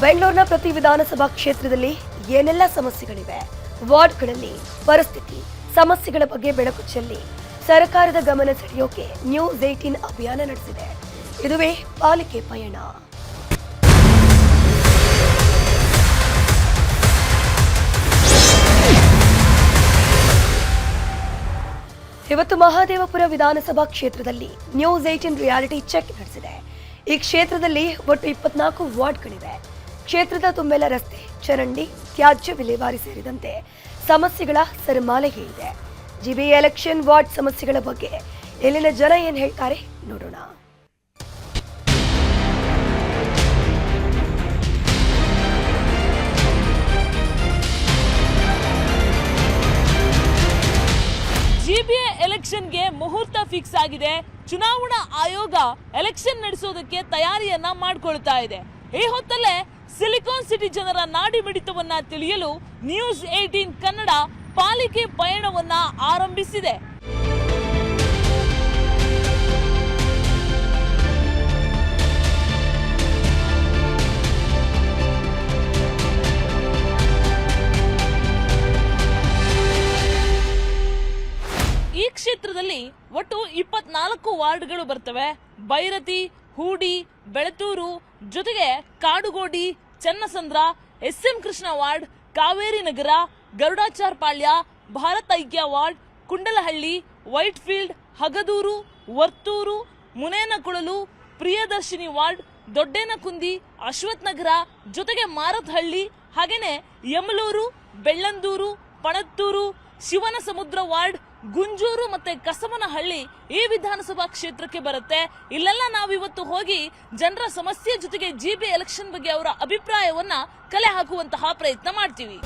ಬೆಂಗಳೂರಿನ ಪ್ರತಿ ವಿಧಾನಸಭಾ ಕ್ಷೇತ್ರದಲ್ಲಿ ಏನೆಲ್ಲ ಸಮಸ್ಯೆಗಳಿವೆ, ವಾರ್ಡ್ಗಳಲ್ಲಿ ಪರಿಸ್ಥಿತಿ ಸಮಸ್ಯೆಗಳ ಬಗ್ಗೆ ಬೆಳಕು ಚೆಲ್ಲಿ ಸರ್ಕಾರದ ಗಮನ ಸೆಳೆಯೋಕೆ ನ್ಯೂಸ್ 18 ಅಭಿಯಾನ ನಡೆಸಿದೆ. ಇದುವೇ ಪಾಲಿಕೆ ಪಯಣ. ಇವತ್ತು ಮಹಾದೇವಪುರ ವಿಧಾನಸಭಾ ಕ್ಷೇತ್ರದಲ್ಲಿ ನ್ಯೂಸ್ 18 ರಿಯಾಲಿಟಿ ಚೆಕ್ ನಡೆಸಿದೆ. ಈ ಕ್ಷೇತ್ರದಲ್ಲಿ ಒಟ್ಟು 24 ವಾರ್ಡ್ಗಳಿವೆ. ಕ್ಷೇತ್ರದ ತುಂಬೆಲ್ಲ ರಸ್ತೆ, ಚರಂಡಿ, ತ್ಯಾಜ್ಯ ವಿಲೇವಾರಿ ಸೇರಿದಂತೆ ಸಮಸ್ಯೆಗಳ ಸರಮಾಲೆಯೇ ಇದೆ. ಜಿಬಿ ಎಲೆಕ್ಷನ್ ವಾರ್ಡ್ ಸಮಸ್ಯೆಗಳ ಬಗ್ಗೆ ಇಲ್ಲಿನ ಜನ ಏನ್ ಹೇಳ್ತಾರೆ ನೋಡೋಣ. ಜಿಬಿಎ ಎಲೆಕ್ಷನ್ಗೆ ಮುಹೂರ್ತ ಫಿಕ್ಸ್ ಆಗಿದೆ. ಚುನಾವಣಾ ಆಯೋಗ ಎಲೆಕ್ಷನ್ ನಡೆಸೋದಕ್ಕೆ ತಯಾರಿಯನ್ನ ಮಾಡಿಕೊಳ್ತಾ ಇದೆ. ಈ ಹೊತ್ತಲ್ಲೇ ಸಿಲಿಕಾನ್ ಸಿಟಿ ಜನರ ನಾಡಿ ಮಿಡಿತವನ್ನ ತಿಳಿಯಲು ನ್ಯೂಸ್ 18 ಕನ್ನಡ ಪಾಲಿಕೆ ಪಯಣವನ್ನ ಆರಂಭಿಸಿದೆ. ಈ ಕ್ಷೇತ್ರದಲ್ಲಿ ಒಟ್ಟು 24 ವಾರ್ಡ್ಗಳು ಬರ್ತವೆ. ಬೈರತಿ, ಹೂಡಿ, ಬೆಳತೂರು, ಜೊತೆಗೆ Kadugodi, Channasandra, SM Krishna ward, Kaveri Nagar, Garudachar Palya, Bharatha Aikya ward, Kundalahalli, Whitefield, Hagadur, Varthur, Munnekollal, Priyadarshini ward, Doddanekundi, Ashwath Nagar, ಜೊತೆಗೆ ಮಾರತ್ಹಳ್ಳಿ, ಹಾಗೇನೆ ಯಮಲೂರು, ಬೆಳ್ಳಂದೂರು, ಪಣತ್ತೂರು, ಶಿವನ ಸಮುದ್ರ ವಾರ್ಡ್, ಗುಂಜೂರು ಮತ್ತೆ ಕಸಮನಹಳ್ಳಿ ಈ ವಿಧಾನಸಭಾ ಕ್ಷೇತ್ರಕ್ಕೆ ಬರುತ್ತೆ. ಇಲ್ಲೆಲ್ಲ ನಾವಿವತ್ತು ಹೋಗಿ ಜನರ ಸಮಸ್ಯೆ ಜೊತೆಗೆ ಜಿಬಿ ಎಲೆಕ್ಷನ್ ಬಗ್ಗೆ ಅವರ ಅಭಿಪ್ರಾಯವನ್ನ ಕಲೆ ಹಾಕುವಂತಹ ಪ್ರಯತ್ನ ಮಾಡ್ತೀವಿ.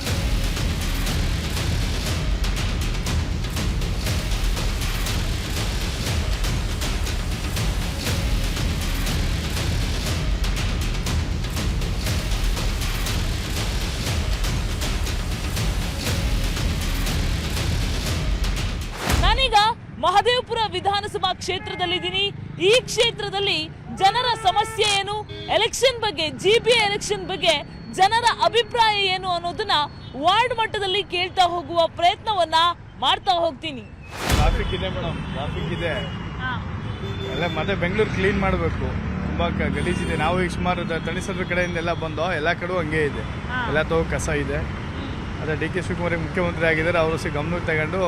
ನಾನೀಗ ಮಹದೇವಪುರ ವಿಧಾನಸಭಾ ಕ್ಷೇತ್ರದಲ್ಲಿದ್ದೀನಿ. ಈ ಕ್ಷೇತ್ರದಲ್ಲಿ ಜನರ ಸಮಸ್ಯೆ ಏನು, ಎಲೆಕ್ಷನ್ ಬಗ್ಗೆ, ಜಿಬಿ ಎಲೆಕ್ಷನ್ ಬಗ್ಗೆ ಜನರ ಅಭಿಪ್ರಾಯ ಏನು ಅನ್ನೋದನ್ನ ವಾರ್ಡ್ ಮಟ್ಟದಲ್ಲಿ ಕೇಳ್ತಾ ಹೋಗುವ ಪ್ರಯತ್ನವನ್ನ ಮಾಡ್ತಾ ಹೋಗ್ತೀನಿ. ಟ್ರಾಫಿಕ್ ಇದೆ ಮೇಡಮ್, ಟ್ರಾಫಿಕ್ ಇದೆ. ಎಲ್ಲ ಮತ್ತೆ ಬೆಂಗಳೂರು ಕ್ಲೀನ್ ಮಾಡಬೇಕು. ತುಂಬಾ ಗಲೀಜಿದೆ. ನಾವು ಈಗ ಸುಮಾರು ತಣಿಸದ್ರ ಕಡೆಯಿಂದ ಎಲ್ಲ ಬಂದೋ, ಎಲ್ಲ ಕಡೆ ಹಂಗೆ ಇದೆ. ಎಲ್ಲ ಕಸ ಇದೆ. ಅದೇ DK ಶಿವಕುಮಾರ್ ಮುಖ್ಯಮಂತ್ರಿ ಆಗಿದ್ದಾರೆ. ಅವರು ಗಮನಕ್ಕೆ ತಗೊಂಡು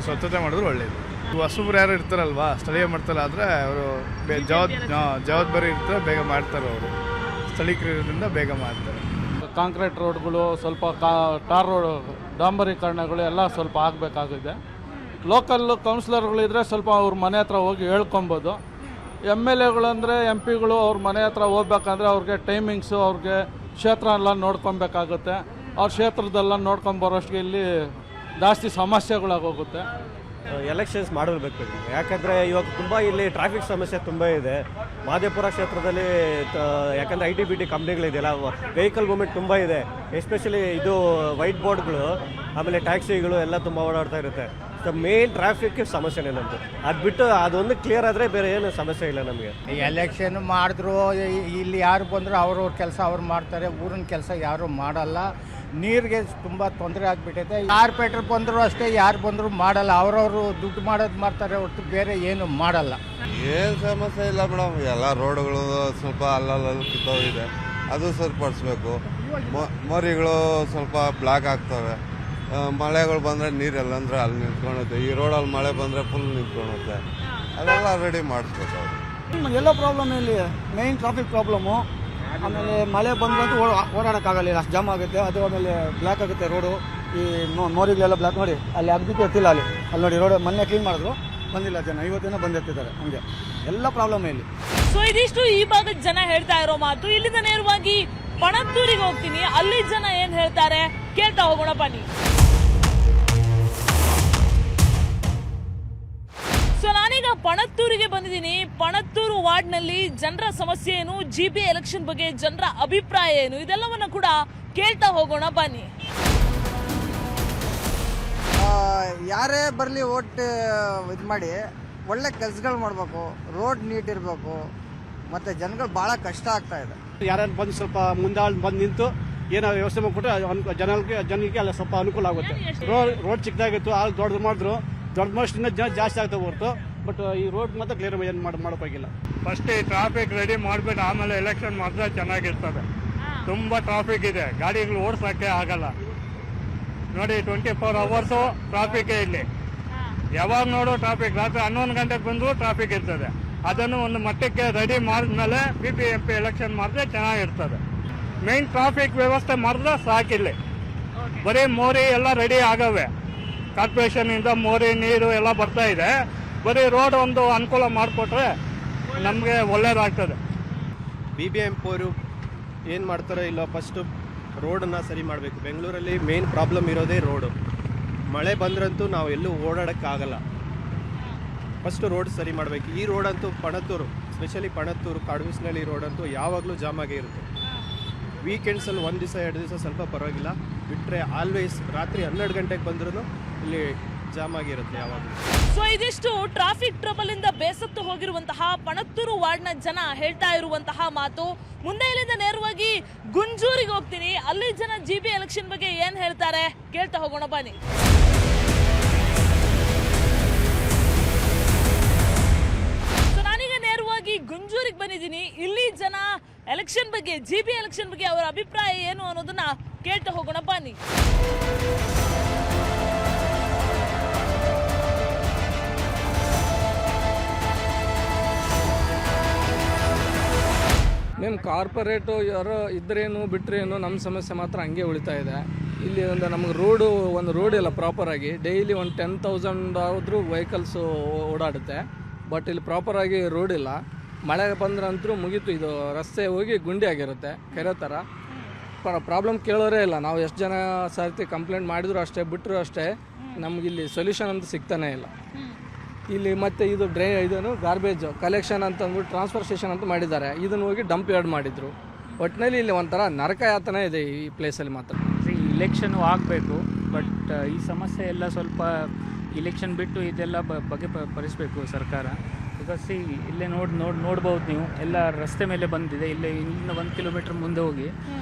ಸ್ವಚ್ಛತೆ ಮಾಡಿದ್ರು ಒಳ್ಳೇದು. ಹೊಸಬ್ರು ಯಾರು ಇರ್ತಾರಲ್ವಾ, ಸ್ಥಳೀಯ ಮಾಡ್ತಾರೆ, ಆದರೆ ಅವರು ಜವಾಬ್ದಾರಿ ಇರ್ತಾರೆ, ಬೇಗ ಮಾಡ್ತಾರೆ. ಅವರು ಸ್ಥಳೀಕರಿಂದ ಬೇಗ ಮಾಡ್ತಾರೆ. ಕಾಂಕ್ರೀಟ್ ರೋಡ್ಗಳು, ಸ್ವಲ್ಪ ಟಾರ್ ರೋಡ್, ಡಾಂಬರೀಕರಣಗಳು ಎಲ್ಲ ಸ್ವಲ್ಪ ಆಗಬೇಕಾಗಿದೆ. ಲೋಕಲ್ ಕೌನ್ಸಿಲರ್ಗಳಿದ್ರೆ ಸ್ವಲ್ಪ ಅವ್ರ ಮನೆ ಹತ್ರ ಹೋಗಿ ಹೇಳ್ಕೊಬೋದು. MLAಗಳು ಅಂದರೆ MP ಗಳು ಅವ್ರ ಮನೆ ಹತ್ರ ಹೋಗ್ಬೇಕಂದ್ರೆ ಅವ್ರಿಗೆ ಟೈಮಿಂಗ್ಸು, ಅವ್ರಿಗೆ ಕ್ಷೇತ್ರ ಎಲ್ಲ ನೋಡ್ಕೊಬೇಕಾಗುತ್ತೆ. ಅವ್ರ ಕ್ಷೇತ್ರದೆಲ್ಲ ನೋಡ್ಕೊಂಬರೋಷ್ಟಿಗೆ ಇಲ್ಲಿ ಜಾಸ್ತಿ ಸಮಸ್ಯೆಗಳಾಗೋಗುತ್ತೆ. ಎಲೆಕ್ಷನ್ಸ್ ಮಾಡಿರ್ಬೇಕು. ಯಾಕಂದರೆ ಇವಾಗ ತುಂಬ ಇಲ್ಲಿ ಟ್ರಾಫಿಕ್ ಸಮಸ್ಯೆ ತುಂಬ ಇದೆ ಮಹದೇವಪುರ ಕ್ಷೇತ್ರದಲ್ಲಿ. ಯಾಕಂದರೆ IT-BT ಕಂಪ್ನಿಗಳಿದೆಯಲ್ಲ, ವೆಹಿಕಲ್ ಮೂವ್ಮೆಂಟ್ ತುಂಬ ಇದೆ. ಎಸ್ಪೆಷಲಿ ಇದು ವೈಟ್ ಬೋರ್ಡ್ಗಳು, ಆಮೇಲೆ ಟ್ಯಾಕ್ಸಿಗಳು ಎಲ್ಲ ತುಂಬ ಓಡಾಡ್ತಾ ಇರುತ್ತೆ. ಮೇನ್ ಟ್ರಾಫಿಕ್ ಸಮಸ್ಯೆನೇ ನಮ್ಮದು. ಅದು ಬಿಟ್ಟು ಅದೊಂದು ಕ್ಲಿಯರ್ ಆದರೆ ಬೇರೆ ಏನು ಸಮಸ್ಯೆ ಇಲ್ಲ ನಮಗೆ. ಎಲೆಕ್ಷನ್ ಮಾಡಿದ್ರು ಇಲ್ಲಿ ಯಾರು ಬಂದರೂ ಅವ್ರವ್ರ ಕೆಲಸ ಅವ್ರು ಮಾಡ್ತಾರೆ, ಊರಿನ ಕೆಲಸ ಯಾರು ಮಾಡಲ್ಲ. ನೀರಿಗೆ ತುಂಬ ತೊಂದರೆ ಆಗಿಬಿಟ್ಟೈತೆ. ಕಾರ್ಪೊರೇಟರ್ ಬಂದರೂ ಅಷ್ಟೇ, ಯಾರು ಬಂದರೂ ಮಾಡಲ್ಲ, ಅವ್ರವರು ದುಡ್ಡು ಮಾಡೋದು ಮಾಡ್ತಾರೆ ಹೊರತು ಬೇರೆ ಏನು ಮಾಡಲ್ಲ. ಏನು ಸಮಸ್ಯೆ ಇಲ್ಲ ಮೇಡಮ್. ಎಲ್ಲ ರೋಡ್ಗಳು ಸ್ವಲ್ಪ ಅಲ್ಲಲ್ಲಿ ಕಿತ್ತೋಗಿದೆ, ಅದು ಸರಿಪಡಿಸ್ಬೇಕು. ಮರಿಗಳು ಸ್ವಲ್ಪ ಬ್ಲಾಕ್ ಆಗ್ತವೆ. ಮಳೆಗಳು ಬಂದರೆ ನೀರೆಲ್ಲ ಅಂದರೆ ಅಲ್ಲಿ ನಿಂತ್ಕೊಳುತ್ತೆ. ಈ ರೋಡಲ್ಲಿ ಮಳೆ ಬಂದರೆ ಫುಲ್ ನಿಂತ್ಕೊಳುತ್ತೆ. ಅದೆಲ್ಲ ರೆಡಿ ಮಾಡಿಸ್ಬೇಕು ಅವರು. ಎಲ್ಲ ಪ್ರಾಬ್ಲಮ್ ಇಲ್ಲಿ ಮೇಯ್ನ್ ಟ್ರಾಫಿಕ್ ಪ್ರಾಬ್ಲಮ್ಮು. ಆಮೇಲೆ ಮಳೆ ಬಂದ್ರಂತೂ ಓಡಾಡೋಕ್ಕಾಗಲ್ಲ, ಅಷ್ಟು ಜಾಮ್ ಆಗುತ್ತೆ. ಅದು ಆಮೇಲೆ ಬ್ಲ್ಯಾಕ್ ಆಗುತ್ತೆ ರೋಡು. ಈ ಮೋರಿಗಳೆಲ್ಲ ಬ್ಲ್ಯಾಕ್ ನೋಡಿ, ಅಲ್ಲಿ ಅಗ್ದಿಕ್ಕೆ ಎತ್ತಿಲ್ಲ. ಅಲ್ಲಿ ನೋಡಿ ರೋಡ್ ಮೊನ್ನೆ ಕ್ಲೀನ್ ಮಾಡಿದ್ರು, ಬಂದಿಲ್ಲ ಜನ. 50 ದಿನ ಬಂದಿರ್ತಿದ್ದಾರೆ. ಹಂಗೆ ಎಲ್ಲ ಪ್ರಾಬ್ಲಮ್ ಇಲ್ಲಿ. ಸೊ ಇದಿಷ್ಟು ಈ ಭಾಗದ ಜನ ಹೇಳ್ತಾ ಇರೋ ಮಾತು. ಇಲ್ಲಿಂದ ನೇರವಾಗಿ ಪಣತ್ತೂರಿಗೆ ಹೋಗ್ತೀನಿ. ಅಲ್ಲಿ ಜನ ಏನ್ ಹೇಳ್ತಾರೆ ಕೇಳ್ತಾ ಹೋಗೋಣ ಬನ್ನಿ. ಸೊ ನಾನೀಗ ಪಣತ್ತೂರಿಗೆ ಬಂದಿದ್ದೀನಿ. ಪಣತ್ತೂರು ವಾರ್ಡ್ ನಲ್ಲಿ ಜನರ ಸಮಸ್ಯೆ ಏನು, ಜಿಬಿ ಎಲೆಕ್ಷನ್ ಬಗ್ಗೆ ಜನರ ಅಭಿಪ್ರಾಯ ಏನು, ಇದೆಲ್ಲವನ್ನ ಕೂಡ ಕೇಳ್ತಾ ಹೋಗೋಣ ಬನ್ನಿ. ಯಾರೇ ಬರಲಿ ಓಟ್ ಇದು ಮಾಡಿ ಒಳ್ಳೆ ಕೆಲಸಗಳು ಮಾಡಬೇಕು. ರೋಡ್ ನೀಟ್ ಇರಬೇಕು. ಮತ್ತು ಜನಗಳು ಭಾಳ ಕಷ್ಟ ಆಗ್ತಾ ಇದೆ. ಯಾರ್ಯಾರು ಬಂದು ಸ್ವಲ್ಪ ಮುಂದಾಳು ಬಂದು ನಿಂತು ಏನೋ ವ್ಯವಸ್ಥೆ ಮಾಡಿಕೊಟ್ರೆ ಜನರಿಗೆ ಅಲ್ಲ ಸ್ವಲ್ಪ ಅನುಕೂಲ ಆಗುತ್ತೆ. ರೋಡ್ ಚಿಕ್ಕದಾಗಿತ್ತು, ಆಗ ದೊಡ್ಡದು ಮಾಡಿದ್ರು, ದೊಡ್ಡ ಮೋಸ್ಟಿಂದ ಜಾಸ್ತಿ ಆಗ್ತಾ ಹೊರತು, ಬಟ್ ಈ ರೋಡ್ ಮಾತ್ರ ಕ್ಲಿಯರ್ ಏನು ಮಾಡೋಕ್ಕಾಗಿಲ್ಲ. ಫಸ್ಟ್ ಈ ಟ್ರಾಫಿಕ್ ರೆಡಿ ಮಾಡಿಬಿಟ್ಟು ಆಮೇಲೆ ಎಲೆಕ್ಷನ್ ಮಾಡಿದ್ರೆ ಚೆನ್ನಾಗಿರ್ತದೆ. ತುಂಬ ಟ್ರಾಫಿಕ್ ಇದೆ, ಗಾಡಿಗಳು ಓಡಿಸೋಕ್ಕೆ ಆಗಲ್ಲ ನೋಡಿ. 24 ಅವರ್ಸು ಟ್ರಾಫಿಕ್ಕೇ ಇಲ್ಲಿ, ಯಾವಾಗ ನೋಡೋ ಟ್ರಾಫಿಕ್. ರಾತ್ರಿ 11 ಗಂಟೆಗೆ ಬಂದರೂ ಟ್ರಾಫಿಕ್ ಇರ್ತದೆ. ಅದನ್ನು ಒಂದು ಮಟ್ಟಕ್ಕೆ ರೆಡಿ ಮಾಡಿದ್ಮೇಲೆ BBMP ಎಲೆಕ್ಷನ್ ಮಾಡಿದ್ರೆ ಚೆನ್ನಾಗಿರ್ತದೆ. ಮೇನ್ ಟ್ರಾಫಿಕ್ ವ್ಯವಸ್ಥೆ ಮಾಡಿದ್ರೆ ಸಾಕಿಲ್ಲ. ಬರೀ ಮೋರಿ ಎಲ್ಲ ರೆಡಿ ಆಗವೆ, ಕಾರ್ಪೊರೇಷನಿಂದ ಮೋರಿ ನೀರು ಎಲ್ಲ ಬರ್ತಾ ಇದೆ. ಬರೀ ರೋಡ್ ಒಂದು ಅನುಕೂಲ ಮಾಡಿಕೊಟ್ರೆ ನಮಗೆ ಒಳ್ಳೇದಾಗ್ತದೆ. BBMP ಅವರು ಏನು ಮಾಡ್ತಾರೋ ಇಲ್ಲ, ಫಸ್ಟು ರೋಡನ್ನು ಸರಿ ಮಾಡಬೇಕು. ಬೆಂಗಳೂರಲ್ಲಿ ಮೇನ್ ಪ್ರಾಬ್ಲಮ್ ಇರೋದೇ ರೋಡು. ಮಳೆ ಬಂದ್ರಂತೂ ನಾವು ಎಲ್ಲೂ ಓಡಾಡೋಕ್ಕಾಗಲ್ಲ. ಫಸ್ಟು ರೋಡ್ ಸರಿ ಮಾಡಬೇಕು. ಈ ರೋಡಂತೂ ಪಣತ್ತೂರು, ಸ್ಪೆಷಲಿ ಪಣತ್ತೂರು ಕಾಡುವಿಸ್ನಳ್ಳಿ ರೋಡಂತೂ ಯಾವಾಗಲೂ ಜಾಮ್ ಆಗೇ ಇರುತ್ತೆ. ವೀಕೆಂಡ್ಸಲ್ಲಿ 1 ದಿವಸ 2 ದಿವಸ ಸ್ವಲ್ಪ ಪರವಾಗಿಲ್ಲ, ಬಿಟ್ಟರೆ ಆಲ್ವೇಸ್ ರಾತ್ರಿ 12 ಗಂಟೆಗೆ ಬಂದ್ರೂ ಇಲ್ಲಿ ಜಾಮ್ ಆಗಿರುತ್ತೆ ಯಾವಾಗಲೂ. ಸೊ ಇದಿಷ್ಟು ಟ್ರಾಫಿಕ್ ಟ್ರಬಲ್ ಇಂದ ಬೇಸತ್ತು ಹೋಗಿರುವಂತಹ ಪಣತ್ತೂರು ವಾರ್ಡ್ನ ಜನ ಹೇಳ್ತಾ ಇರುವಂತಹ ಮಾತು. ಮುಂದೆ ಇಲ್ಲಿಂದ ನೇರವಾಗಿ ಗುಂಜೂರಿಗೆ ಹೋಗ್ತೀನಿ, ಅಲ್ಲಿ ಜನ GB ಎಲೆಕ್ಷನ್ ಬಗ್ಗೆ ಏನ್ ಹೇಳ್ತಾರೆ ಕೇಳ್ತಾ ಹೋಗೋಣ ಬನ್ನಿ. ಸೊ ನಾನೀಗ ನೇರವಾಗಿ ಗುಂಜೂರಿಗೆ ಬಂದಿದ್ದೀನಿ. ಇಲ್ಲಿ ಜನ ಎಲೆಕ್ಷನ್ ಬಗ್ಗೆ, GB ಎಲೆಕ್ಷನ್ ಬಗ್ಗೆ ಅವರ ಅಭಿಪ್ರಾಯ ಏನು ಅನ್ನೋದನ್ನ ಕೇಳ್ತಾ ಹೋಗೋಣ ಬನ್ನಿ. ಮೇಮ್ ಕಾರ್ಪೊರೇಟು ಯಾರೋ ಇದ್ರೇನು ಬಿಟ್ರೇನು ನಮ್ಮ ಸಮಸ್ಯೆ ಮಾತ್ರ ಹಂಗೆ ಉಳಿತಾ ಇದೆ. ಇಲ್ಲಿ ಒಂದು ನಮಗೆ ಒಂದು ರೋಡ್ ಇಲ್ಲ ಪ್ರಾಪರಾಗಿ. ಡೈಲಿ ಒಂದು 10,000 ಆದರೂ ವೆಹಿಕಲ್ಸು ಓಡಾಡುತ್ತೆ, ಬಟ್ ಇಲ್ಲಿ ಪ್ರಾಪರಾಗಿ ರೋಡ್ ಇಲ್ಲ. ಮಳೆ ಬಂದ್ರಂತೂ ಮುಗೀತು, ಇದು ರಸ್ತೆ ಹೋಗಿ ಗುಂಡಿ ಆಗಿರುತ್ತೆ ಕೆರೆ ಥರ. ಪ್ರಾಬ್ಲಮ್ ಕೇಳೋರೇ ಇಲ್ಲ. ನಾವು ಎಷ್ಟು ಜನ ಸರ್ತಿ ಕಂಪ್ಲೇಂಟ್ ಮಾಡಿದ್ರು ಅಷ್ಟೇ, ಬಿಟ್ಟರು ಅಷ್ಟೇ, ನಮಗಿಲ್ಲಿ ಸೊಲ್ಯೂಷನ್ ಅಂತೂ ಸಿಗ್ತಾನೇ ಇಲ್ಲ. ಇಲ್ಲಿ ಮತ್ತೆ ಇದು ಇದನ್ನು ಗಾರ್ಬೇಜು ಕಲೆಕ್ಷನ್ ಅಂತ ಅಂದ್ಬಿಟ್ಟು ಟ್ರಾನ್ಸ್ಫರ್ ಸ್ಟೇಷನ್ ಅಂತ ಮಾಡಿದ್ದಾರೆ. ಇದನ್ನು ಹೋಗಿ ಡಂಪ್ ಯಾರ್ಡ್ ಮಾಡಿದರು. ಒಟ್ಟಿನಲ್ಲಿ ಇಲ್ಲಿ ಒಂಥರ ನರಕ ಯಾತನೆ ಇದೆ ಈ ಪ್ಲೇಸಲ್ಲಿ ಮಾತ್ರ. ಇಲೆಕ್ಷನು ಆಗಬೇಕು, ಬಟ್ ಈ ಸಮಸ್ಯೆ ಎಲ್ಲ ಸ್ವಲ್ಪ ಇಲೆಕ್ಷನ್ ಬಿಟ್ಟು ಇದೆಲ್ಲ ಬಗೆಹರಿಸಬೇಕು ಸರ್ಕಾರ. ಬಿಕಾಸ್ ಇಲ್ಲೇ ನೋಡ್ಬೋದು ನೀವು, ಎಲ್ಲ ರಸ್ತೆ ಮೇಲೆ ಬಂದಿದೆ. ಇಲ್ಲಿಂದ 1 ಕಿಲೋಮೀಟರ್ ಮುಂದೆ ಹೋಗಿ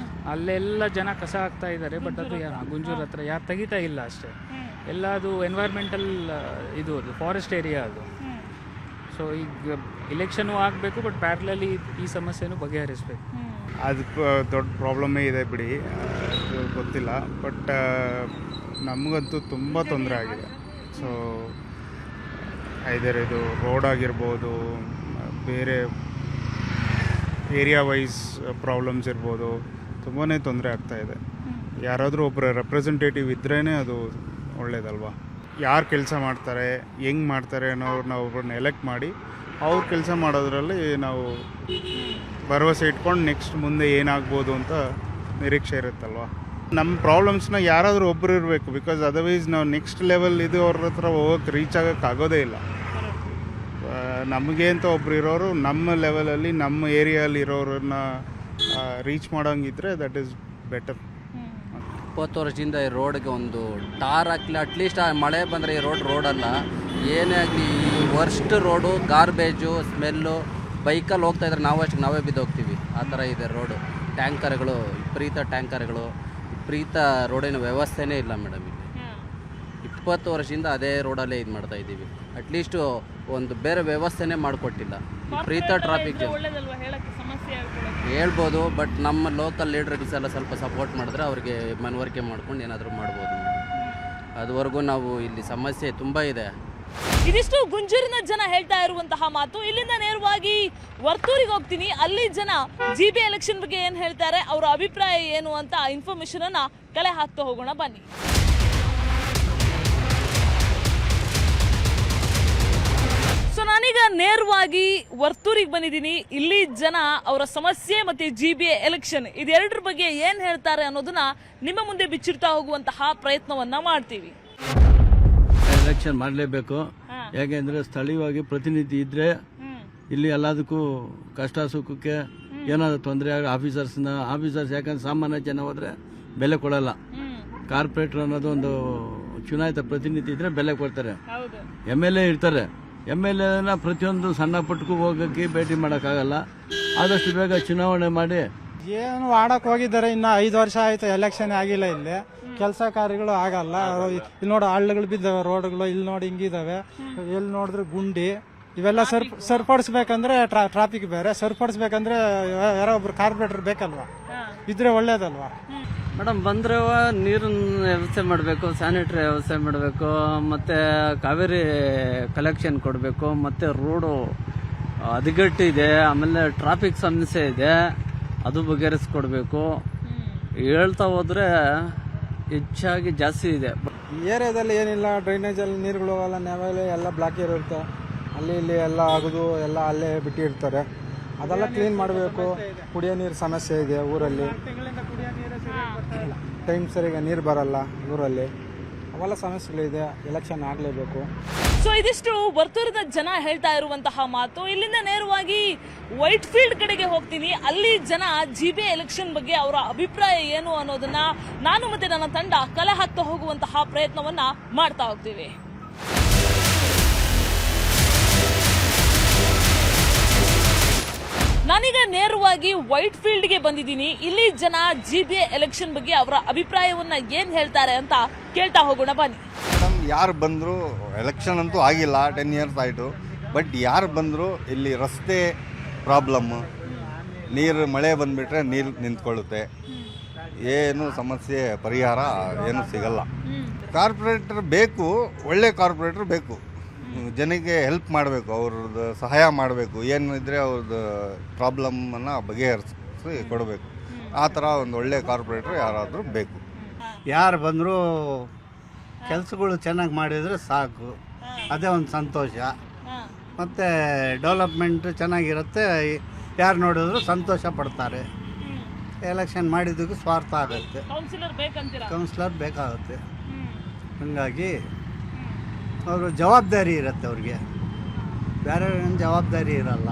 ಅಲ್ಲೆಲ್ಲ ಜನ ಕಸ ಹಾಕ್ತಾ ಇದ್ದಾರೆ, ಬಟ್ ಅದು ಗುಂಜೂರು ಹತ್ರ ಯಾರು ತೆಗಿತಾ ಇಲ್ಲ ಅಷ್ಟೇ. ಎಲ್ಲ ಅದು ಎನ್ವೈರ್ಮೆಂಟಲ್ ಇದು ಫಾರೆಸ್ಟ್ ಏರಿಯಾ ಅದು. ಸೊ ಈಗ ಇಲೆಕ್ಷನು ಆಗಬೇಕು, ಬಟ್ ಪ್ಯಾರಲಲ್ಲಿ ಈ ಸಮಸ್ಯೆನೂ ಬಗೆಹರಿಸಬೇಕು. ಅದು ದೊಡ್ಡ ಪ್ರಾಬ್ಲಮ್ಮೇ ಇದೆ ಬಿಡಿ, ಗೊತ್ತಿಲ್ಲ. ಬಟ್ ನಮಗಂತೂ ತುಂಬ ತೊಂದರೆ ಆಗಿದೆ. ಸೊ ಐದರ್ ಇದು ರೋಡ್ ಆಗಿರ್ಬೋದು, ಬೇರೆ ಏರಿಯಾ ವೈಸ್ ಪ್ರಾಬ್ಲಮ್ಸ್ ಇರ್ಬೋದು, ತುಂಬಾ ತೊಂದರೆ ಆಗ್ತಾಯಿದೆ. ಯಾರಾದರೂ ಒಬ್ಬರು ರೆಪ್ರೆಸೆಂಟೇಟಿವ್ ಇದ್ರೇ ಅದು ಒಳ್ಳೇದಲ್ವಾ. ಯಾರು ಕೆಲಸ ಮಾಡ್ತಾರೆ, ಹೆಂಗೆ ಮಾಡ್ತಾರೆ ಅನ್ನೋರು ನಾವು ಒಬ್ಬರನ್ನ ಎಲೆಕ್ಟ್ ಮಾಡಿ ಅವ್ರು ಕೆಲಸ ಮಾಡೋದ್ರಲ್ಲಿ ನಾವು ಭರವಸೆ ಇಟ್ಕೊಂಡು ನೆಕ್ಸ್ಟ್ ಮುಂದೆ ಏನಾಗ್ಬೋದು ಅಂತ ನಿರೀಕ್ಷೆ ಇರುತ್ತಲ್ವ. ನಮ್ಮ ಪ್ರಾಬ್ಲಮ್ಸ್ನ ಯಾರಾದರೂ ಒಬ್ಬರು ಇರಬೇಕು, ಬಿಕಾಸ್ ಅದರ್ವೈಸ್ ನಾವು ನೆಕ್ಸ್ಟ್ ಲೆವೆಲ್ ಇದು ಅವ್ರ ಹತ್ರ ಹೋಗೋಕ್ಕೆ ರೀಚ್ ಆಗೋಕ್ಕೆ ಆಗೋದೇ ಇಲ್ಲ. ನಮಗೆ ಅಂತ ಒಬ್ರು ಇರೋರು ನಮ್ಮ ಲೆವೆಲಲ್ಲಿ ನಮ್ಮ ಏರಿಯಲ್ಲಿ ಇರೋರನ್ನ ರೀಚ್ ಮಾಡೋಂಗಿದ್ರೆ ದಟ್ ಈಸ್ ಬೆಟರ್. 20 ವರ್ಷದಿಂದ ಈ ರೋಡ್ಗೆ ಒಂದು ಟಾರ್ ಹಾಕಲಿಲ್ಲ. ಅಟ್ಲೀಸ್ಟ್ ಮಳೆ ಬಂದರೆ ಈ ರೋಡಲ್ಲ, ಏನೇ ಆಗಲಿ ಈ ವರ್ಸ್ಟ್ ರೋಡು, ಗಾರ್ಬೇಜು, ಸ್ಮೆಲ್ಲು, ಬೈಕಲ್ಲಿ ಹೋಗ್ತಾಯಿದ್ರೆ ನಾವೇ ಬಿದ್ದೋಗ್ತೀವಿ. ಆ ಥರ ಇದೆ ರೋಡು. ಟ್ಯಾಂಕರ್ಗಳು, ವಿಪರೀತ ರೋಡಿನ ವ್ಯವಸ್ಥೆನೇ ಇಲ್ಲ ಮೇಡಮ್. ಇಲ್ಲಿ 20 ವರ್ಷದಿಂದ ಅದೇ ರೋಡಲ್ಲೇ ಇದು ಮಾಡ್ತಾ ಇದ್ದೀವಿ. ಅಟ್ಲೀಸ್ಟು ಒಂದು ಬೇರೆ ವ್ಯವಸ್ಥೆನೇ ಮಾಡಿಕೊಟ್ಟಿಲ್ಲ. ವಿಪರೀತ ಟ್ರಾಫಿಕ್ ಜಾಮ್ ಹೇಳ್ಬೋದು, ಬಟ್ ನಮ್ಮ ಲೋಕಲ್ ಲೀಡರ್ಸ್ ಎಲ್ಲ ಸ್ವಲ್ಪ ಸಪೋರ್ಟ್ ಮಾಡಿದ್ರೆ ಅವ್ರಿಗೆ ಮನವರಿಕೆ ಮಾಡ್ಕೊಂಡು ಏನಾದರೂ ಮಾಡ್ಬೋದು. ಅದುವರೆಗೂ ನಾವು ಇಲ್ಲಿ ಸಮಸ್ಯೆ ತುಂಬ ಇದೆ. ಇದಿಷ್ಟು ಗುಂಜೂರಿನ ಜನ ಹೇಳ್ತಾ ಇರುವಂತಹ ಮಾತು. ಇಲ್ಲಿಂದ ನೇರವಾಗಿ ವರ್ತೂರಿಗೆ ಹೋಗ್ತೀನಿ, ಅಲ್ಲಿ ಜನ GB ಎಲೆಕ್ಷನ್ ಬಗ್ಗೆ ಏನ್ ಹೇಳ್ತಾರೆ, ಅವರ ಅಭಿಪ್ರಾಯ ಏನು ಅಂತ ಇನ್ಫಾರ್ಮೇಶನ್ ಅನ್ನ ಕಲೆ ಹಾಕ್ತಾ ಹೋಗೋಣ ಬನ್ನಿ. ಸೊ ನಾನೀಗ ನೇರವಾಗಿ ವರ್ತೂರಿಗೆ ಬಂದಿದ್ದೀನಿ. ಇಲ್ಲಿ ಜನ ಅವರ ಸಮಸ್ಯೆ ಮತ್ತೆ GB ಎಲೆಕ್ಷನ್ ಇದೆರಡರ ಬಗ್ಗೆ ಏನ್ ಹೇಳ್ತಾರೆ ಅನ್ನೋದನ್ನ ನಿಮ್ಮ ಮುಂದೆ ಬಿಚ್ಚಿಡ್ತಾ ಹೋಗುವಂತಹ ಪ್ರಯತ್ನವನ್ನ ಮಾಡ್ತೀವಿ. ಎಲೆಕ್ಷನ್ ಮಾಡಲೇಬೇಕು, ಯಾಕೆಂದ್ರೆ ಸ್ಥಳೀಯವಾಗಿ ಪ್ರತಿನಿಧಿ ಇದ್ರೆ ಇಲ್ಲಿ ಎಲ್ಲದಕ್ಕೂ ಕಷ್ಟ ಸುಖಕ್ಕೆ ಏನಾದರೂ ತೊಂದರೆ ಆಗ ಆಫೀಸರ್ಸ್ ಯಾಕಂದ್ರೆ ಸಾಮಾನ್ಯ ಜನ ಹೋದ್ರೆ ಬೆಲೆ ಕೊಡಲ್ಲ. ಕಾರ್ಪೊರೇಟರ್ ಅನ್ನೋದು ಒಂದು ಚುನಾಯಿತ ಪ್ರತಿನಿಧಿ ಇದ್ರೆ ಬೆಲೆ ಕೊಡ್ತಾರೆ. MLA ಇರ್ತಾರೆ, MLAನ ಪ್ರತಿಯೊಂದು ಸಣ್ಣ ಪುಟ್ಟಕ್ಕೂ ಹೋಗೋಕ್ಕೆ ಭೇಟಿ ಮಾಡೋಕ್ಕಾಗಲ್ಲ. ಆದಷ್ಟು ಬೇಗ ಚುನಾವಣೆ ಮಾಡಿ ಏನು ಆಡಕ್ಕೆ ಹೋಗಿದ್ದಾರೆ, ಇನ್ನು 5 ವರ್ಷ ಆಯಿತು, ಎಲೆಕ್ಷನ್ ಆಗಿಲ್ಲ ಇಲ್ಲಿ, ಕೆಲಸ ಕಾರ್ಯಗಳು ಆಗಲ್ಲ. ಇಲ್ಲಿ ನೋಡಿ ಹಳ್ಳಗಳು ಬಿದ್ದಾವೆ, ರೋಡ್ಗಳು ಇಲ್ಲಿ ನೋಡಿ ಹಿಂಗಿದಾವೆ, ಎಲ್ಲಿ ನೋಡಿದ್ರೆ ಗುಂಡಿ. ಇವೆಲ್ಲ ಸರಿಪಡಿಸ್ಬೇಕಂದ್ರೆ ಟ್ರಾಫಿಕ್ ಬೇರೆ, ಸರಿಪಡಿಸ್ಬೇಕಂದ್ರೆ ಯಾರೋ ಒಬ್ರು ಕಾರ್ಪೊರೇಟರ್ ಬೇಕಲ್ವಾ, ಇದ್ರೆ ಒಳ್ಳೇದಲ್ವಾ. ಮೇಡಮ್ ಬಂದ್ರೆ ನೀರಿನ ವ್ಯವಸ್ಥೆ ಮಾಡಬೇಕು, ಸ್ಯಾನಿಟರಿ ವ್ಯವಸ್ಥೆ ಮಾಡಬೇಕು, ಮತ್ತು ಕಾವೇರಿ ಕಲೆಕ್ಷನ್ ಕೊಡಬೇಕು, ಮತ್ತು ರೋಡು ಹದಗೆಟ್ಟಿದೆ, ಆಮೇಲೆ ಟ್ರಾಫಿಕ್ ಸಮಸ್ಯೆ ಇದೆ, ಅದು ಬಗೆಹರಿಸ್ಕೊಡ್ಬೇಕು. ಹೇಳ್ತಾ ಹೋದರೆ ಹೆಚ್ಚಾಗಿ ಜಾಸ್ತಿ ಇದೆ. ಈ ಏರಿಯಾದಲ್ಲಿ ಏನಿಲ್ಲ, ಡ್ರೈನೇಜಲ್ಲಿ ನೀರುಗಳು ಹೋಗಲ್ಲ, ನೆವಲೆ ಎಲ್ಲ ಬ್ಲಾಕ್ ಇರುತ್ತೆ, ಅಲ್ಲಿ ಇಲ್ಲಿ ಎಲ್ಲ ಆಗೋದು ಎಲ್ಲ ಅಲ್ಲೇ ಬಿಟ್ಟಿರ್ತಾರೆ. ಅದೆಲ್ಲ ಕ್ಲೀನ್ ಮಾಡಬೇಕು. ಕುಡಿಯೋ ನೀರು ಸಮಸ್ಯೆ ಇದೆ ಊರಲ್ಲಿ, ಟೈಮ್ ಸರಿಗೆ ನೀರು ಬರಲ್ಲ ಊರಲ್ಲಿ, ಅವೆಲ್ಲ ಸಮಸ್ಯೆಗಳಿದೆ. ಎಲೆಕ್ಷನ್ ಆಗಲೇಬೇಕು. ಸೊ ಇದಿಷ್ಟು ವರ್ತೂರದ ಜನ ಹೇಳ್ತಾ ಇರುವಂತಹ ಮಾತು. ಇಲ್ಲಿಂದ ನೇರವಾಗಿ ವೈಟ್ ಫೀಲ್ಡ್ ಕಡೆಗೆ ಹೋಗ್ತೀನಿ. ಅಲ್ಲಿ ಜನ ಜಿಬೆ ಎಲೆಕ್ಷನ್ ಬಗ್ಗೆ ಅವರ ಅಭಿಪ್ರಾಯ ಏನು ಅನ್ನೋದನ್ನ ನಾನು ಮತ್ತೆ ನನ್ನ ತಂಡ ಕಲೆ ಹಾಕ್ತಾ ಹೋಗುವಂತಹ ಪ್ರಯತ್ನವನ್ನ ಮಾಡ್ತಾ ಹೋಗ್ತೀವಿ. ನಾನೀಗ ನೇರವಾಗಿ ವೈಟ್ ಫೀಲ್ಡ್ಗೆ ಬಂದಿದ್ದೀನಿ. ಇಲ್ಲಿ ಜನ ಜಿಬೆ ಎಲೆಕ್ಷನ್ ಬಗ್ಗೆ ಅವರ ಅಭಿಪ್ರಾಯವನ್ನ ಏನ್ ಹೇಳ್ತಾರೆ ಅಂತ ಕೇಳ್ತಾ ಹೋಗೋಣ ಬನ್ನಿ. ಮೇಡಮ್, ಯಾರು ಬಂದರೂ ಎಲೆಕ್ಷನ್ ಅಂತೂ ಆಗಿಲ್ಲ, 10 ಇಯರ್ಸ್ ಆಯಿತು. ಬಟ್ ಯಾರು ಬಂದರೂ ಇಲ್ಲಿ ರಸ್ತೆ ಪ್ರಾಬ್ಲಮ್ಮು, ನೀರು ಮಳೆ ಬಂದುಬಿಟ್ರೆ ನೀರು ನಿಂತ್ಕೊಳ್ಳುತ್ತೆ, ಏನು ಸಮಸ್ಯೆ ಪರಿಹಾರ ಏನು ಸಿಗಲ್ಲ. ಕಾರ್ಪೊರೇಟರ್ ಬೇಕು, ಒಳ್ಳೆ ಕಾರ್ಪೊರೇಟರ್ ಬೇಕು, ಜನಕ್ಕೆ ಹೆಲ್ಪ್ ಮಾಡಬೇಕು, ಅವ್ರದ್ದು ಸಹಾಯ ಮಾಡಬೇಕು, ಏನಿದ್ರೆ ಅವ್ರದ್ದು ಪ್ರಾಬ್ಲಮ್ಮನ್ನು ಬಗೆಹರಿಸಿ ಕೊಡಬೇಕು. ಆ ಥರ ಒಂದು ಒಳ್ಳೆ ಕಾರ್ಪೊರೇಟರ್ ಯಾರಾದರೂ ಬೇಕು. ಯಾರು ಬಂದರೂ ಕೆಲಸಗಳು ಚೆನ್ನಾಗಿ ಮಾಡಿದರೆ ಸಾಕು, ಅದೇ ಒಂದು ಸಂತೋಷ. ಮತ್ತು ಡೆವಲಪ್ಮೆಂಟ್ ಚೆನ್ನಾಗಿರುತ್ತೆ, ಯಾರು ನೋಡಿದ್ರು ಸಂತೋಷ ಪಡ್ತಾರೆ. ಎಲೆಕ್ಷನ್ ಮಾಡಿದ್ದಕ್ಕೂ ಸ್ವಾರ್ಥ ಆಗುತ್ತೆ, ಕೌನ್ಸಿಲರ್ ಬೇಕಾಗುತ್ತೆ. ಹಾಗಾಗಿ ಅವರು ಜವಾಬ್ದಾರಿ ಇರುತ್ತೆ, ಅವ್ರಿಗೆ ಬೇರೆ ಜವಾಬ್ದಾರಿ ಇರಲ್ಲ.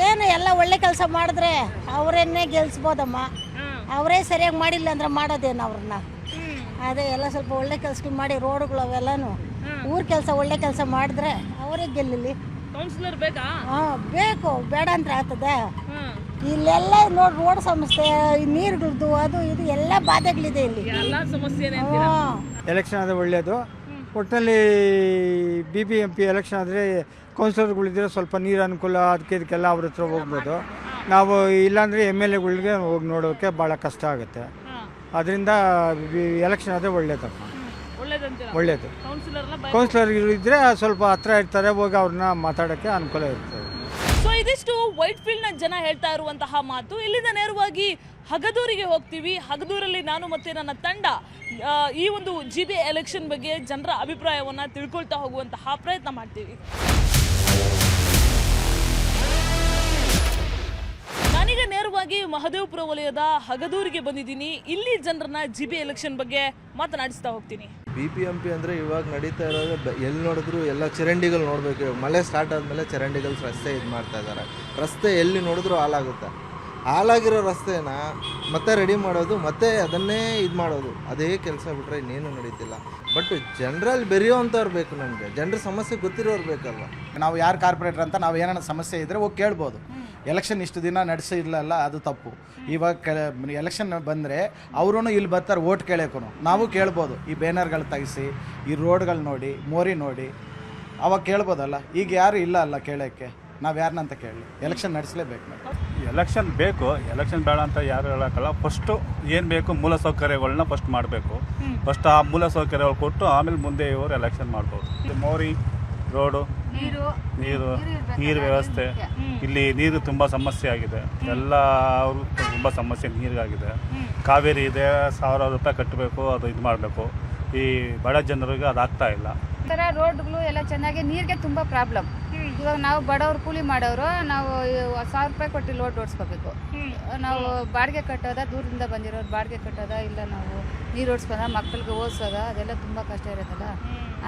ಏನು ಎಲ್ಲ ಒಳ್ಳೆ ಕೆಲಸ ಮಾಡಿದ್ರೆ ಅವರನ್ನೇ ಗೆಲ್ಸ್ಬೋದಮ್ಮ. ಅವರೇ ಸರಿಯಾಗಿ ಮಾಡಿಲ್ಲ ಅಂದ್ರೆ ಮಾಡೋದೇನು ಅವ್ರನ್ನ. ಅದೇ ಎಲ್ಲ ಸ್ವಲ್ಪ ಒಳ್ಳೆ ಕೆಲಸಗಳು ಮಾಡಿ, ರೋಡ್ಗಳು ಅವೆಲ್ಲನೂ ಊರ ಕೆಲಸ ಒಳ್ಳೆ ಕೆಲಸ ಮಾಡಿದ್ರೆ ಅವರೇ ಗೆಲ್ಲಲಿ. ಕೌನ್ಸಿಲರ್ ಬೇಕಾ? ಬೇಕು, ಬೇಡ ಅಂದ್ರೆ ಆಗ್ತದೆ. ಇಲ್ಲೆಲ್ಲ ನೋಡಿ ರೋಡ್ ಸಮಸ್ಯೆ, ನೀರುಗಳದ್ದು ಅದು ಇದು ಎಲ್ಲ ಬಾಧೆಗಳಿದೆ ಇಲ್ಲಿ. ಎಲೆಕ್ಷನ್ ಆದರೆ ಒಳ್ಳೆಯದು. ಒಟ್ಟಿನಲ್ಲಿ BBMP ಎಲೆಕ್ಷನ್ ಆದರೆ ಕೌನ್ಸಿಲರ್ಗಳಿದ್ರೆ ಸ್ವಲ್ಪ ನೀರು ಅನುಕೂಲ, ಅದಕ್ಕೆ ಇದಕ್ಕೆಲ್ಲ ಅವ್ರ ಹತ್ರ ಹೋಗ್ಬೋದು. ನಾವು ಇಲ್ಲಾಂದರೆ MLAಗಳಿಗೆ ಹೋಗಿ ನೋಡೋಕ್ಕೆ ಭಾಳ ಕಷ್ಟ ಆಗುತ್ತೆ. ಅದರಿಂದ ಎಲೆಕ್ಷನ್ ಆದರೆ ಒಳ್ಳೇದಪ್ಪ, ಒಳ್ಳೇದು. ಕೌನ್ಸಿಲರ್ ಇದ್ದರೆ ಸ್ವಲ್ಪ ಹತ್ರ ಇರ್ತಾರೆ, ಹೋಗಿ ಅವ್ರನ್ನ ಮಾತಾಡೋಕ್ಕೆ ಅನುಕೂಲ ಇರ್ತದೆ. ಸೊ ಇದಿಷ್ಟು ವೈಟ್ ಫೀಲ್ಡ್ ನ ಜನ ಹೇಳ್ತಾ ಇರುವಂತಹ ಮಾತು. ಇಲ್ಲಿಂದ ನೇರವಾಗಿ ಹಗದೂರಿಗೆ ಹೋಗ್ತೀವಿ. ಹಗದೂರಲ್ಲಿ ನಾನು ಮತ್ತೆ ನನ್ನ ತಂಡ ಈ ಒಂದು ಜಿಬೆ ಎಲೆಕ್ಷನ್ ಬಗ್ಗೆ ಜನರ ಅಭಿಪ್ರಾಯವನ್ನ ತಿಳ್ಕೊಳ್ತಾ ಹೋಗುವಂತಹ ಪ್ರಯತ್ನ ಮಾಡ್ತೀವಿ. ನಾನೀಗ ನೇರವಾಗಿ ಮಹದೇವಪುರ ವಲಯದ ಹಗದೂರಿಗೆ ಬಂದಿದ್ದೀನಿ. ಇಲ್ಲಿ ಜನರನ್ನ ಜಿಬೆ ಎಲೆಕ್ಷನ್ ಬಗ್ಗೆ ಮಾತನಾಡಿಸ್ತಾ ಹೋಗ್ತೀನಿ. BBMP ಅಂದರೆ ಇವಾಗ ನಡೀತಾ ಇರೋದು ಎಲ್ಲಿ ನೋಡಿದ್ರು ಎಲ್ಲ ಚರಂಡಿಗಳು ನೋಡಬೇಕು. ಮಳೆ ಸ್ಟಾರ್ಟ್ ಆದಮೇಲೆ ಚರಂಡಿಗಳು ರಸ್ತೆ ಇದು ಮಾಡ್ತಾ ಇದ್ದಾರೆ. ರಸ್ತೆ ಎಲ್ಲಿ ನೋಡಿದ್ರು ಹಾಳಾಗುತ್ತೆ. ಹಾಳಾಗಿರೋ ರಸ್ತೆನ ಮತ್ತೆ ರೆಡಿ ಮಾಡೋದು, ಮತ್ತೆ ಅದನ್ನೇ ಇದು ಮಾಡೋದು, ಅದೇ ಕೆಲಸ ಬಿಟ್ಟರೆ ಇನ್ನೇನು ನಡೀತಿಲ್ಲ. ಬಟ್ ಜನರಲ್ಲಿ ಬೆರೆಯೋವಂಥವ್ರು ಬೇಕು, ನಮಗೆ ಜನರ ಸಮಸ್ಯೆ ಗೊತ್ತಿರೋರು ಬೇಕಲ್ವ. ನಾವು ಯಾರು ಕಾರ್ಪೊರೇಟರ್ ಅಂತ ನಾವು ಏನಾರ ಸಮಸ್ಯೆ ಇದ್ದರೆ ಹೋಗಿ ಕೇಳ್ಬೋದು. ಎಲೆಕ್ಷನ್ ಇಷ್ಟು ದಿನ ನಡೆಸಿಲ್ಲಲ್ಲ, ಅದು ತಪ್ಪು. ಇವಾಗ ಎಲೆಕ್ಷನ್ ಬಂದರೆ ಅವರು ಇಲ್ಲಿ ಬರ್ತಾರೆ ಓಟ್ ಕೇಳೋಕ್ಕೂ, ನಾವು ಕೇಳ್ಬೋದು. ಈ ಬ್ಯಾನರ್ಗಳು ತೆಗಿಸಿ, ಈ ರೋಡ್ಗಳು ನೋಡಿ, ಮೋರಿ ನೋಡಿ, ಅವಾಗ ಕೇಳ್ಬೋದಲ್ಲ. ಈಗ ಯಾರು ಇಲ್ಲ ಅಲ್ಲ ಕೇಳೋಕ್ಕೆ, ನಾವು ಯಾರನ್ನಂತ ಕೇಳಿ. ಎಲೆಕ್ಷನ್ ನಡೆಸಲೇಬೇಕು. ಎಲೆಕ್ಷನ್ ಬೇಕು, ಎಲೆಕ್ಷನ್ ಬೇಡ ಅಂತ ಯಾರು ಹೇಳೋಕ್ಕಲ್ಲ. ಫಸ್ಟು ಏನು ಬೇಕು ಮೂಲಸೌಕರ್ಯಗಳನ್ನ ಫಸ್ಟ್ ಮಾಡಬೇಕು. ಫಸ್ಟ್ ಆ ಮೂಲಸೌಕರ್ಯಗಳು ಕೊಟ್ಟು ಆಮೇಲೆ ಮುಂದೆ ಇವರು ಎಲೆಕ್ಷನ್ ಮಾಡ್ಬೋದು. ಮೋರಿ, ರೋಡು, ನೀರು ವ್ಯವಸ್ಥೆ, ಇಲ್ಲಿ ನೀರು ತುಂಬ ಸಮಸ್ಯೆ ಆಗಿದೆ. ಎಲ್ಲ ಅವರು ತುಂಬ ಸಮಸ್ಯೆ ನೀರಿಗಾಗಿದೆ. ಕಾವೇರಿ ಇದೆ, 1000 ರೂಪಾಯಿ ಕಟ್ಟಬೇಕು, ಅದು ಇದು ಮಾಡಬೇಕು. ಈ ಬಡ ಜನರಿಗೆ ಅದಾಗ್ತಾ ಇಲ್ಲ. ಥರ ರೋಡ್ಗಳು ಎಲ್ಲ ಚೆನ್ನಾಗಿ, ನೀರಿಗೆ ತುಂಬ ಪ್ರಾಬ್ಲಮ್. ಇವಾಗ ನಾವು ಬಡವ್ರು ಕೂಲಿ ಮಾಡೋರು, ನಾವು 1000 ರೂಪಾಯಿ ಕೊಟ್ಟು ಲೋಡ್ ಓಡಿಸ್ಕೋಬೇಕು. ನಾವು ಬಾಡಿಗೆ ಕಟ್ಟೋದ, ದೂರದಿಂದ ಬಂದಿರೋರು ಬಾಡಿಗೆ ಕಟ್ಟೋದ, ಇಲ್ಲ ನಾವು ನೀರು ಓಡಿಸ್ಕೊಂಡ ಮಕ್ಕಳಿಗೆ ಓದಿಸೋದ, ಅದೆಲ್ಲ ತುಂಬ ಕಷ್ಟ ಇರುತ್ತಲ್ಲ.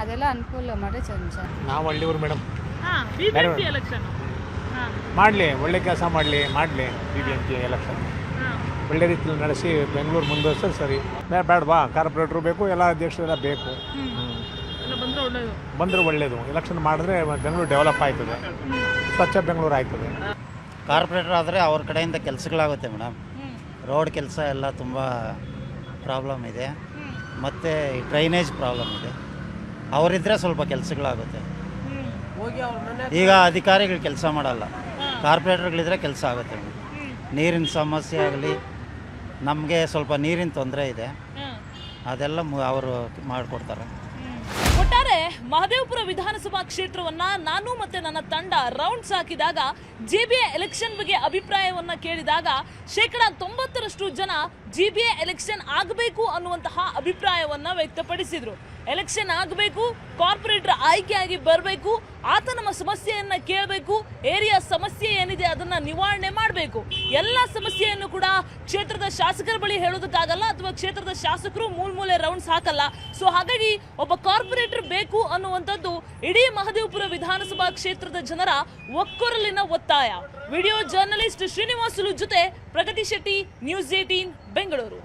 ಅದೆಲ್ಲ ಅನುಕೂಲ ಮಾಡಿ ಚಂದ. ನಾವು ಹಳ್ಳಿಯವರು ಮೇಡಮ್, ಮಾಡಲಿ, ಒಳ್ಳೆ ಕೆಲಸ ಮಾಡಲಿ BBMP ಎಲೆಕ್ಷನ್ ಒಳ್ಳೆ ರೀತಿಯಲ್ಲಿ ನಡೆಸಿ ಬೆಂಗಳೂರು ಮುಂದುವರ್ಸೋದು ಸರಿ. ಬೇಡವಾ, ಕಾರ್ಪೊರೇಟ್ರು ಬೇಕು, ಎಲ್ಲ ಅಧ್ಯಕ್ಷರೆಲ್ಲ ಬೇಕು. ಬಂದರೆ ಒಳ್ಳೆಯದು. ಎಲೆಕ್ಷನ್ ಮಾಡಿದ್ರೆ ಬೆಂಗಳೂರು ಡೆವಲಪ್ ಆಯ್ತದೆ, ಸ್ವಚ್ಛ ಬೆಂಗಳೂರು ಆಯ್ತದೆ. ಕಾರ್ಪೊರೇಟರ್ ಆದರೆ ಅವ್ರ ಕಡೆಯಿಂದ ಕೆಲಸಗಳಾಗುತ್ತೆ ಮೇಡಮ್. ರೋಡ್ ಕೆಲಸ ಎಲ್ಲ ತುಂಬ ಪ್ರಾಬ್ಲಮ್ ಇದೆ, ಮತ್ತು ಡ್ರೈನೇಜ್ ಪ್ರಾಬ್ಲಮ್ ಇದೆ. ಅವರಿದ್ದರೆ ಸ್ವಲ್ಪ ಕೆಲಸಗಳಾಗುತ್ತೆ. ಈಗ ಅಧಿಕಾರಿಗಳು ಕೆಲಸ ಮಾಡಲ್ಲ, ಕಾರ್ಪೊರೇಟರ್ಗಳಿದ್ರೆ ಕೆಲಸ ಆಗುತ್ತೆ ಮೇಡಮ್. ನೀರಿನ ಸಮಸ್ಯೆ ಆಗಲಿ, ನಮಗೆ ಸ್ವಲ್ಪ ನೀರಿನ ತೊಂದರೆ ಇದೆ, ಅದೆಲ್ಲ ಅವರು ಮಾಡಿಕೊಡ್ತಾರೆ. ಒಟ್ಟಾರೆ ಮಹದೇವಪುರ ವಿಧಾನಸಭಾ ಕ್ಷೇತ್ರವನ್ನ ನಾನು ಮತ್ತೆ ನನ್ನ ತಂಡ ರೌಂಡ್ಸ್ ಹಾಕಿದಾಗ ಜಿಬಿಎ ಎಲೆಕ್ಷನ್ ಬಗ್ಗೆ ಅಭಿಪ್ರಾಯವನ್ನ ಕೇಳಿದಾಗ 90% ಜನ ಜಿಬಿಎ ಎಲೆಕ್ಷನ್ ಆಗಬೇಕು ಅನ್ನುವಂತಹ ಅಭಿಪ್ರಾಯವನ್ನ ವ್ಯಕ್ತಪಡಿಸಿದ್ರು. ಎಲೆಕ್ಷನ್ ಆಗಬೇಕು, ಕಾರ್ಪೊರೇಟರ್ ಆಯ್ಕೆಯಾಗಿ ಬರಬೇಕು, ಆತ ನಮ್ಮ ಸಮಸ್ಯೆಯನ್ನ ಕೇಳಬೇಕು, ಏರಿಯಾ ಸಮಸ್ಯೆ ಏನಿದೆ ಅದನ್ನ ನಿವಾರಣೆ ಮಾಡಬೇಕು. ಎಲ್ಲ ಸಮಸ್ಯೆಯನ್ನು ಕೂಡ ಕ್ಷೇತ್ರದ ಶಾಸಕರ ಬಳಿ ಹೇಳೋದಕ್ಕಾಗಲ್ಲ, ಅಥವಾ ಕ್ಷೇತ್ರದ ಶಾಸಕರು ಮೂಲೆ ರೌಂಡ್ಸ್ ಹಾಕಲ್ಲ. ಸೊ ಹಾಗಾಗಿ ಒಬ್ಬ ಕಾರ್ಪೊರೇಟರ್ ಬೇಕು ಅನ್ನುವಂಥದ್ದು ಇಡೀ ಮಹದೇವಪುರ ವಿಧಾನಸಭಾ ಕ್ಷೇತ್ರದ ಜನರ ಒಕ್ಕೊರಲಿನ ಒತ್ತಾಯ. ವಿಡಿಯೋ ಜರ್ನಲಿಸ್ಟ್ ಶ್ರೀನಿವಾಸುಲು ಜೊತೆ ಪ್ರಗತಿ ಶೆಟ್ಟಿ, ನ್ಯೂಸ್ 18 ಬೆಂಗಳೂರು.